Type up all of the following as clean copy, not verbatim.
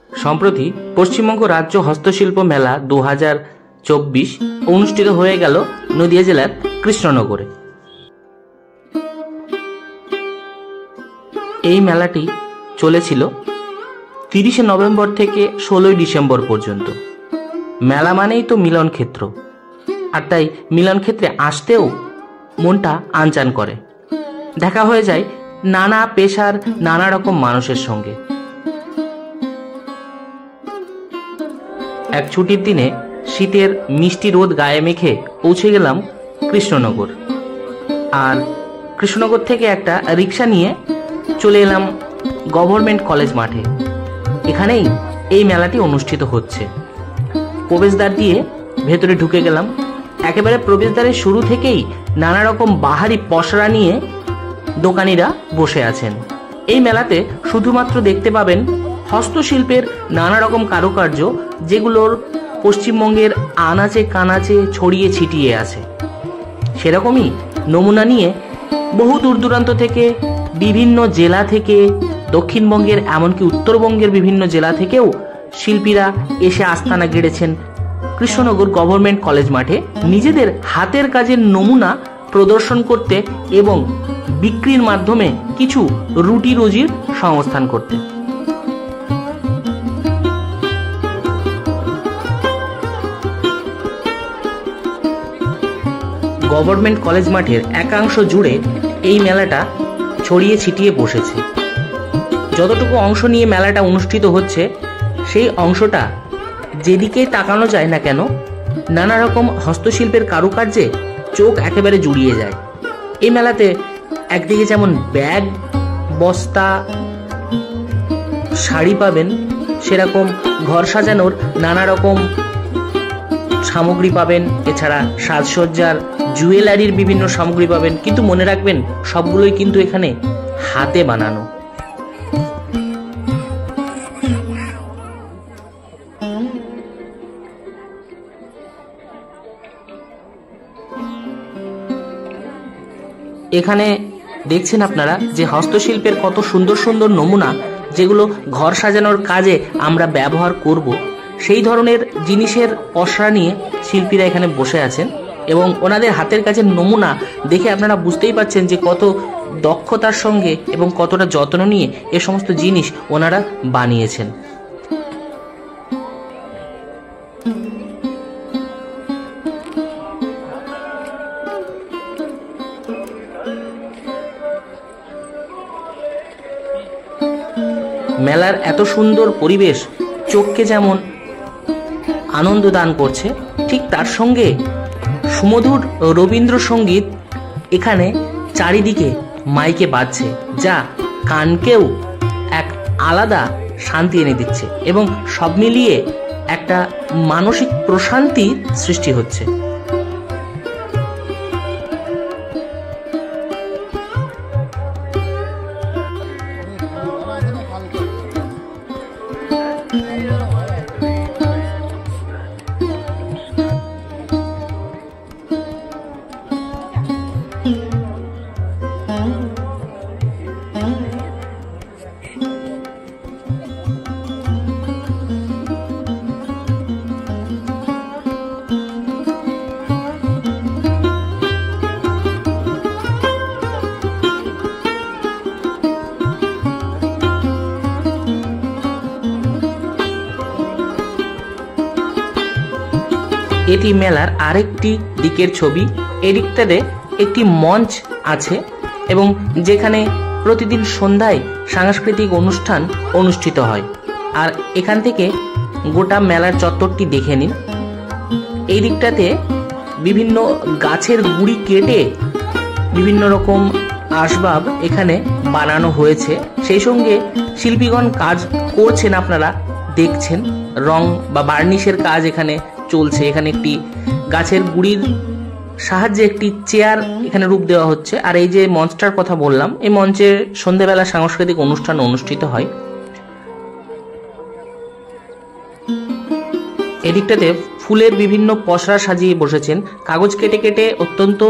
সম্প্রতি পশ্চিমবঙ্গ রাজ্য হস্তশিল্প মেলা 2024 অনুষ্ঠিত হয়ে গেল নদিয়া জেলার কৃষ্ণনগরে। এই মেলাটি চলেছিল 30 নভেম্বর থেকে 16 ডিসেম্বর পর্যন্ত। মেলা মানেই তো মিলন ক্ষেত্র, আর তাই মিলন ক্ষেত্রে আসতেও মনটা আনচান করে। দেখা হয়ে যায় নানা পেশার নানা রকম মানুষের সঙ্গে। এক ছুটির দিনে শীতের মিষ্টি রোদ গায়ে মেখে পৌঁছে গেলাম কৃষ্ণনগর। আর কৃষ্ণনগর থেকে একটা রিক্সা নিয়ে চলে এলাম গভর্নমেন্ট কলেজ মাঠে। এখানেই এই মেলাটি অনুষ্ঠিত হচ্ছে। প্রবেশদ্বার দিয়ে ভেতরে ঢুকে গেলাম। একেবারে প্রবেশদ্বারের শুরু থেকেই নানা রকম বাহারি পসরা নিয়ে দোকানিরা বসে আছেন। এই মেলাতে শুধুমাত্র দেখতে পাবেন হস্তশিল্পের নানা রকম কারুকার্য, যেগুলোর পশ্চিমবঙ্গের আনাচে কানাচে ছড়িয়ে ছিটিয়ে আছে। সেরকমই নমুনা নিয়ে বহু দূর দূরান্ত থেকে, বিভিন্ন জেলা থেকে, দক্ষিণবঙ্গের এমনকি উত্তরবঙ্গের বিভিন্ন জেলা থেকেও শিল্পীরা এসে আস্তানা গেড়েছেন কৃষ্ণনগর গভর্নমেন্ট কলেজ মাঠে নিজেদের হাতের কাজের নমুনা প্রদর্শন করতে এবং বিক্রির মাধ্যমে কিছু রুটি রুজির সংস্থান করতে। গভর্নমেন্ট কলেজ মাঠের একাংশ জুড়ে এই মেলাটা ছড়িয়ে ছিটিয়ে বসেছে। যতটুকু অংশ নিয়ে মেলাটা অনুষ্ঠিত হচ্ছে, সেই অংশটা যেদিকেই তাকানো যায় না কেন, নানা রকম হস্তশিল্পের কারুকার্যে চোখ একেবারে জুড়িয়ে যায়। এই মেলাতে একদিকে যেমন ব্যাগ, বস্তা, শাড়ি পাবেন, সেরকম ঘর সাজানোর নানা রকম সামগ্রী পাবেন। এছাড়া সাজসজ্জার, জুয়েলারির বিভিন্ন সামগ্রী পাবেন। কিন্তু মনে রাখবেন, সবগুলোই কিন্তু এখানে হাতে বানানো। এখানে দেখছেন আপনারা যে হস্তশিল্পের কত সুন্দর সুন্দর নমুনা, যেগুলো ঘর সাজানোর কাজে আমরা ব্যবহার করব, সেই ধরনের জিনিসের পসরা নিয়ে শিল্পীরা এখানে বসে আছেন। এবং ওনাদের হাতের কাজের নমুনা দেখে আপনারা বুঝতেই পারছেন যে কত দক্ষতার সঙ্গে এবং কতটা যত্ন নিয়ে এ সমস্ত জিনিস ওনারা বানিয়েছেন। মেলার এত সুন্দর পরিবেশ চোখকে যেমন আনন্দ দান করছে, ঠিক তার সঙ্গে সুমধুর রবীন্দ্রসঙ্গীত এখানে চারিদিকে মাইকে বাজছে, যা কানকেও এক আলাদা শান্তি এনে দিচ্ছে এবং সব মিলিয়ে একটা মানসিক প্রশান্তির সৃষ্টি হচ্ছে। এটি মেলার আরেকটি দিকের ছবি। এদিকটাতে একটি মঞ্চ আছে এবং যেখানে প্রতিদিন সন্ধ্যায় সাংস্কৃতিক অনুষ্ঠান অনুষ্ঠিত হয়। আর এখান থেকে গোটা মেলার চত্বরটি দেখে নিন। এই দিকটাতে বিভিন্ন গাছের গুঁড়ি কেটে বিভিন্ন রকম আসবাব এখানে বানানো হয়েছে। সেই সঙ্গে শিল্পীগণ কাজ করছেন, আপনারা দেখছেন। রং বা বার্নিশের কাজ এখানে চলছে। এখানে একটি গাছের গুঁড়ির সাহায্যে একটি চেয়ার এখানে রূপ দেওয়া হচ্ছে। আর এই যে মঞ্চটার কথা বললাম, এই মঞ্চে সন্ধ্যাবেলা সাংস্কৃতিক অনুষ্ঠান অনুষ্ঠিত হয়। এদিকটাতে ফুলের বিভিন্ন পসরা সাজিয়ে বসেছেন। কাগজ কেটে কেটে অত্যন্ত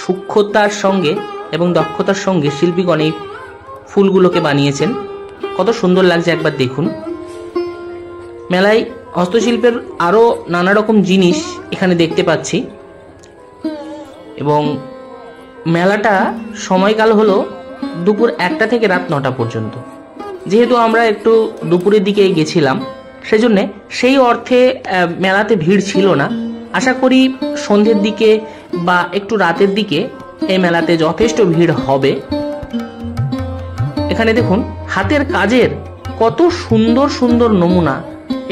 সূক্ষ্মতার সঙ্গে এবং দক্ষতার সঙ্গে শিল্পীগণ এই ফুলগুলোকে বানিয়েছেন। কত সুন্দর লাগছে একবার দেখুন। মেলায় হস্তশিল্পের আরও নানা রকম জিনিস এখানে দেখতে পাচ্ছি। এবং মেলাটা সময়কাল হলো দুপুর 1টা থেকে রাত 9টা পর্যন্ত। যেহেতু আমরা একটু দুপুরের দিকে গেছিলাম, সেজন্যে সেই অর্থে মেলাতে ভিড় ছিল না। আশা করি সন্ধ্যের দিকে বা একটু রাতের দিকে এই মেলাতে যথেষ্ট ভিড় হবে। এখানে দেখুন হাতের কাজের কত সুন্দর সুন্দর নমুনা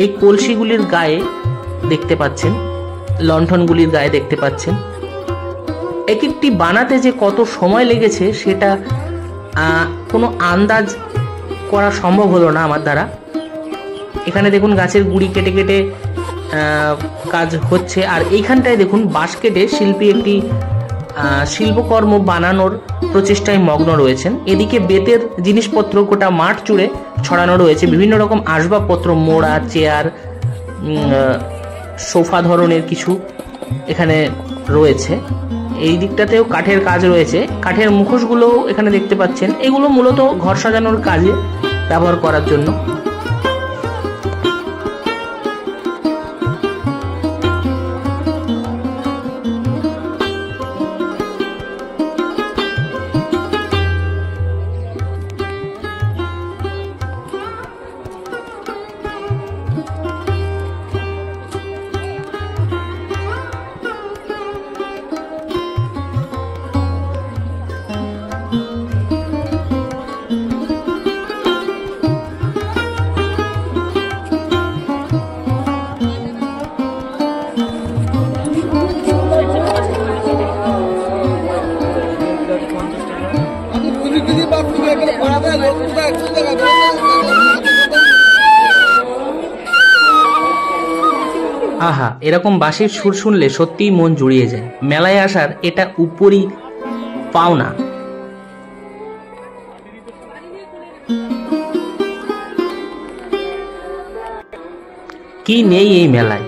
এই কলসিগুলির গায়ে দেখতে পাচ্ছেন, লণ্ঠনগুলির গায়ে দেখতে পাচ্ছেন। এক একটি বানাতে যে কত সময় লেগেছে সেটা কোনো আন্দাজ করা সম্ভব হলো না আমার দ্বারা। এখানে দেখুন গাছের গুড়ি কেটে কেটে কাজ হচ্ছে, আর এইখানটায় দেখুন বাঁশ কেটে শিল্পী একটি শিল্পকর্ম বানানোর প্রচেষ্টায় মগ্ন রয়েছেন। এদিকে বেতের জিনিসপত্র গোটা মাঠ জুড়ে ছড়ানো রয়েছে, বিভিন্ন রকম আসবাবপত্র, মোড়া, চেয়ার, সোফা ধরনের কিছু এখানে রয়েছে। এই দিকটাতেও কাঠের কাজ রয়েছে, কাঠের মুখোশগুলোও এখানে দেখতে পাচ্ছেন। এগুলো মূলত ঘর সাজানোর কাজে ব্যবহার করার জন্য। আহা, এরকম বাঁশির সুর শুনলে সত্যিই মন জুড়িয়ে যায়। মেলায় আসার এটা উপরই পাওনা। কি নেই এই মেলায়,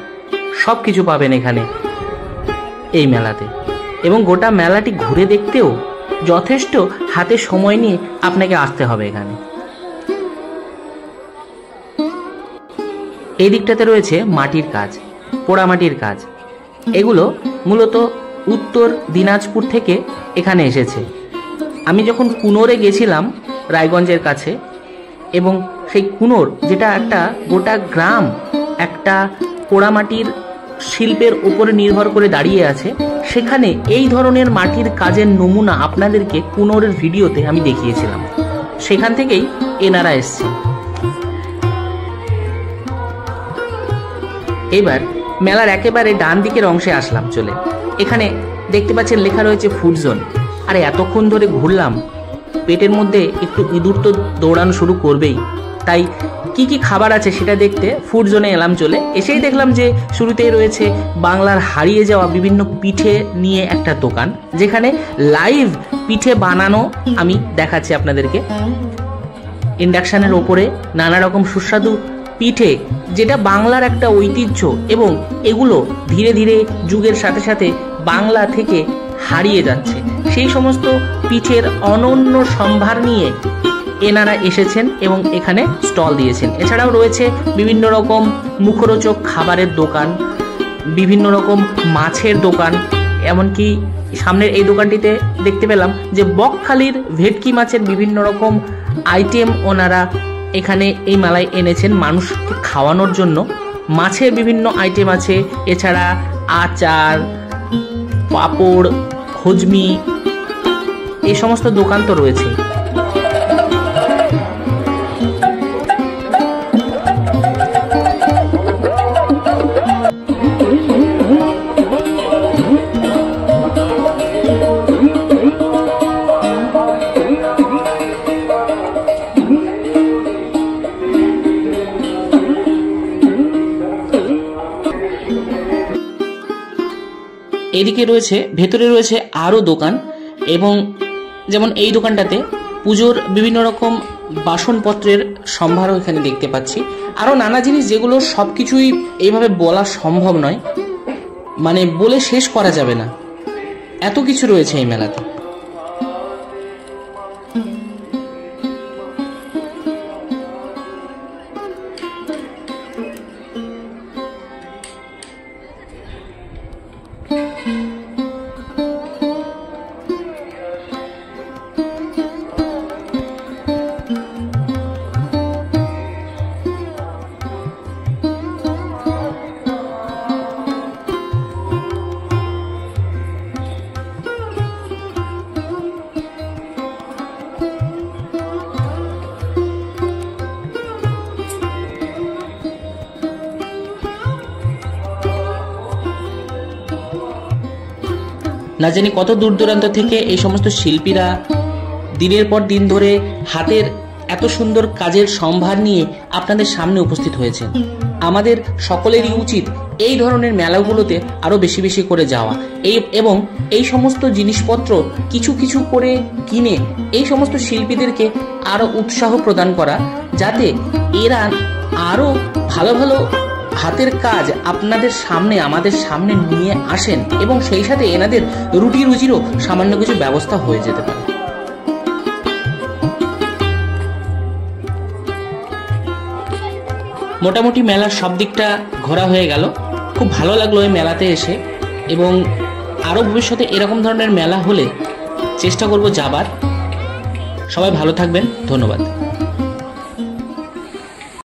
সব কিছু পাবেন এখানে এই মেলাতে। এবং গোটা মেলাটি ঘুরে দেখতেও যথেষ্ট হাতে সময় নিয়ে আপনাকে আসতে হবে এখানে। এই দিকটাতে রয়েছে মাটির কাজ, পোড়ামাটির কাজ। এগুলো মূলত উত্তর দিনাজপুর থেকে এখানে এসেছে। আমি যখন কুনোরে গেছিলাম রায়গঞ্জের কাছে, এবং সেই কুনোর যেটা একটা গোটা গ্রাম একটা পোড়ামাটির শিল্পের উপরে নির্ভর করে দাঁড়িয়ে আছে, সেখানে এই ধরনের মাটির কাজের নমুনা আপনাদেরকে কুনোরের ভিডিওতে আমি দেখিয়েছিলাম। সেখান থেকেই এনারা এসছে। এবার মেলার একেবারে ডান দিকের অংশে আসলাম চলে। এখানে দেখতে পাচ্ছেন লেখা রয়েছে ফুড জোন। আরে এতক্ষণ ধরে ঘুরলাম, পেটের মধ্যে একটু ইঁদুর তো দৌড়ানো শুরু করবেই। তাই কি কি খাবার আছে সেটা দেখতে ফুড জোনে এলাম চলে। এসেই দেখলাম যে শুরুতেই রয়েছে বাংলার হারিয়ে যাওয়া বিভিন্ন পিঠে নিয়ে একটা দোকান, যেখানে লাইভ পিঠে বানানো আমি দেখাচ্ছি আপনাদেরকে। ইন্ডাকশানের ওপরে নানা রকম সুস্বাদু পিঠে, যেটা বাংলার একটা ঐতিহ্য, এবং এগুলো ধীরে ধীরে যুগের সাথে সাথে বাংলা থেকে হারিয়ে যাচ্ছে। সেই সমস্ত পিঠের অনন্য সম্ভার নিয়ে এনারা এসেছেন এবং এখানে স্টল দিয়েছেন। এছাড়াও রয়েছে বিভিন্ন রকম মুখরোচক খাবারের দোকান, বিভিন্ন রকম মাছের দোকান। এমনকি সামনের এই দোকানটিতে দেখতে পেলাম যে বকখালির ভেটকি মাছের বিভিন্ন রকম আইটেম ওনারা এখানে এই মেলায় এনেছেন মানুষকে খাওয়ানোর জন্য। মাছের বিভিন্ন আইটেম আছে, এছাড়া আচার, পাঁপড়, খোজমি, এই সমস্ত দোকান তো রয়েছে। এদিকে রয়েছে, ভেতরে রয়েছে আরও দোকান, এবং যেমন এই দোকানটাতে পুজোর বিভিন্ন রকম বাসনপত্রের সম্ভারও এখানে দেখতে পাচ্ছি। আরও নানা জিনিস যেগুলো সব কিছুই এইভাবে বলা সম্ভব নয়, মানে বলে শেষ করা যাবে না, এত কিছু রয়েছে এই মেলাতে। না জানি কত দূর দূরান্ত থেকে এই সমস্ত শিল্পীরা দিনের পর দিন ধরে হাতের এত সুন্দর কাজের সম্ভার নিয়ে আপনাদের সামনে উপস্থিত হয়েছেন। আমাদের সকলেরই উচিত এই ধরনের মেলাগুলোতে আরো বেশি বেশি করে যাওয়া, এবং এই সমস্ত জিনিসপত্র কিছু কিছু করে কিনে এই সমস্ত শিল্পীদেরকে আরো উৎসাহ প্রদান করা, যাতে এরা আরো ভালো ভালো হাতের কাজ আপনাদের সামনে আমাদের সামনে নিয়ে আসেন, এবং সেই সাথে এনাদের রুটি রুজিরও সামান্য কিছু ব্যবস্থা হয়ে যেতে পারে। মোটামুটি মেলার সব দিকটা ঘোরা হয়ে গেল। খুব ভালো লাগলো এই মেলাতে এসে, এবং আরও ভবিষ্যতে এরকম ধরনের মেলা হলে চেষ্টা করব যাবার। সবাই ভালো থাকবেন, ধন্যবাদ।